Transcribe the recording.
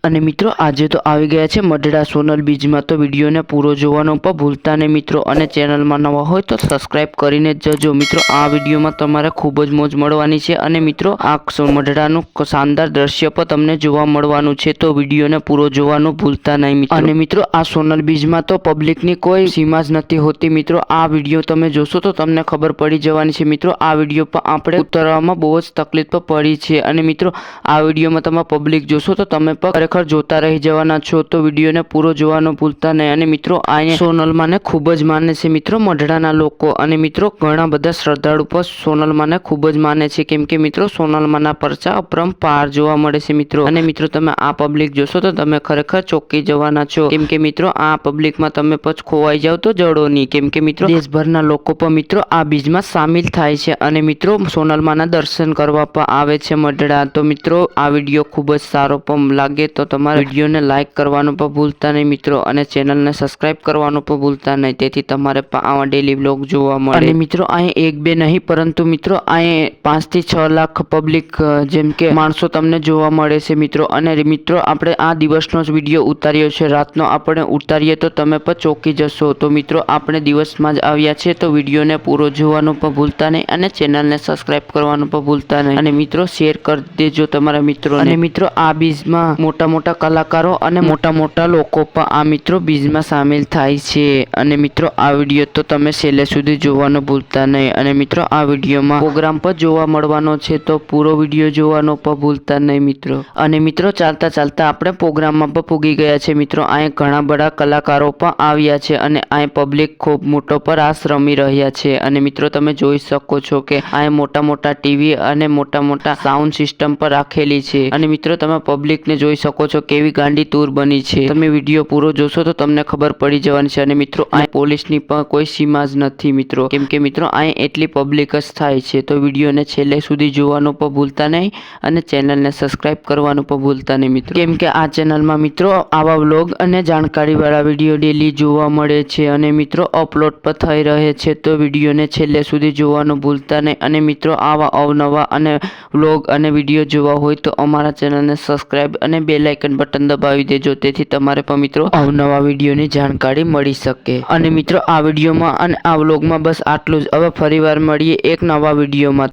અને મિત્રો આજે તો આવી ગયા છે મઢડા સોનલ બીજમાં, તો વિડીયોને પૂરો જોવાનો પણ ભૂલતા નહીં મિત્રો, અને ચેનલમાં નવા હોય તો સબસ્ક્રાઇબ કરીને જજો મિત્રો। આ વિડીયોમાં તમારે ખૂબ જ મોજ મળવાની છે અને મિત્રો આ મઢડાનું શાનદાર દ્રશ્ય પણ તમને જોવા મળવાનું છે, તો વિડીયોને પૂરો જોવાનું ભૂલતા નહીં મિત્રો। અને મિત્રો આ સોનલ બીજમાં તો પબ્લિકની કોઈ સીમા જ નથી હોતી મિત્રો, આ વિડીયો તમે જોશો તો તમને ખબર પડી જવાની છે મિત્રો। આ વિડીયો પર આપણે ઉતરવામાં બહુ જ તકલીફ પડી છે અને મિત્રો આ વિડીયોમાં તમે પબ્લિક જોશો તો તમે પણ ખરેખર જોતા રહી જવાના છો, તો વિડીયોને પૂરો જોવાનું ભૂલતા નહીં। અને મિત્રો અહીંયા સોનલમાને ખૂબ જ માને છે મિત્રો મઢડાના લોકો, અને મિત્રો ઘણા બધા શ્રદ્ધાળુ પણ સોનલમાને ખૂબ જ માને છે, કેમ કે મિત્રો સોનલમાના પરચા અપરંપાર જોવા મળે છે મિત્રો। અને મિત્રો તમે આ પબ્લિક જોશો તો તમે ખરેખર ચોંકી જવાના છો, કેમ કે મિત્રો આ પબ્લિકમાં તમે પછી ખોવાઈ જાવ તો જડો નહીં, કેમ કે મિત્રો દેશભરના લોકો પણ મિત્રો આ બીજમાં સામેલ થાય છે અને મિત્રો સોનલમાના દર્શન કરવા પણ આવે છે મઢડા। તો મિત્રો આ વિડીયો ખૂબ જ સારો પણ લાગે તો તમારે વિડીયોને લાઇક કરવાનું પણ ભૂલતા નહીં મિત્રો, અને ચેનલને સબસ્ક્રાઇબ કરવાનું પણ ભૂલતા નહીં, તેથી તમારે પણ આવા ડેલી વ્લોગ જોવા મળે। અને મિત્રો અહીં એક બે નહીં પરંતુ મિત્રો અહીં 5 થી 6 લાખ પબ્લિક જેમ કે માણસો તમને જોવા મળે છે મિત્રો। અને મિત્રો આપણે આ દિવસનો જ વિડીયો ઉતાર્યો છે, રાતનો આપણે ઉતારીએ તો તમે પણ ચોંકી જશો, તો મિત્રો આપણે દિવસમાં જ આવ્યા છે, તો વિડીયોને પૂરો જોવાનું પણ ભૂલતા નહીં અને ચેનલને સબસ્ક્રાઇબ કરવાનું પણ ભૂલતા નહીં, અને મિત્રો શેર કરી દેજો તમારા મિત્રો। અને મિત્રો આ બીજમાં મોટા મોટા કલાકારો અને મોટા મોટા લોકો પણ આ મિત્રો બીજમાં સામેલ થાય છે, અને મિત્રો આ વિડીયો તો તમે છેલ્લે સુધી જોવાનું ભૂલતા નહીં। અને મિત્રો આ વિડીયોમાં પ્રોગ્રામ પણ જોવા મળવાનો છે, તો પૂરો વિડીયો જોવાનો પણ ભૂલતા નહીં મિત્રો। અને મિત્રો ચાલતા ચાલતા આપણે પ્રોગ્રામમાં પણ પૂગી ગયા છે મિત્રો, અહીં ઘણા બધા કલાકારો પણ આવ્યા છે અને અહીં પબ્લિક ખૂબ મોટો પર રાસ રમી રહ્યા છે, અને મિત્રો તમે જોઈ શકો છો કે અહીં મોટા મોટા ટીવી અને મોટા મોટા સાઉન્ડ સિસ્ટમ પર રાખેલી છે, અને મિત્રો તમે પબ્લિકને જોઈ શકો છો કેવી ગાંડી તૂર બની છે। તમે વિડીયો પૂરો જોશો તો તમને ખબર પડી જવાની છે। અને મિત્રો અહીં પોલીસની પણ કોઈ સીમા જ નથી મિત્રો, કેમ કે મિત્રો અહીં એટલી પબ્લિક જ થાય છે, તો વિડીયોને છેલ્લે સુધી જોવાનું પણ ભૂલતા નહીં અને ચેનલને સબસ્ક્રાઇબ કરવાનું પણ ભૂલતા નહીં મિત્રો, કેમ કે આ ચેનલમાં મિત્રો આવા વ્લોગ અને જાણકારીવાળા વિડીયો ડેલી જોવા મળે છે અને મિત્રો અપલોડ પણ થઈ રહે છે, તો વિડીયોને છેલ્લે સુધી જોવાનું ભૂલતા નહીં। અને મિત્રો આવા અવનવા અને વ્લોગ અને વિડીયો જોવા હોય તો અમારા ચેનલને સબસ્ક્રાઇબ અને બેલ આઇકન બટન દબાવી દેજો, તેથી તમારે પણ મિત્રો અવનવા વિડીયોની જાણકારી મળી શકે। અને મિત્રો આ વિડીયોમાં અને આ વ્લોગમાં બસ આટલું જ, હવે ફરીવાર મળીએ એક નવા વિડીયોમાં।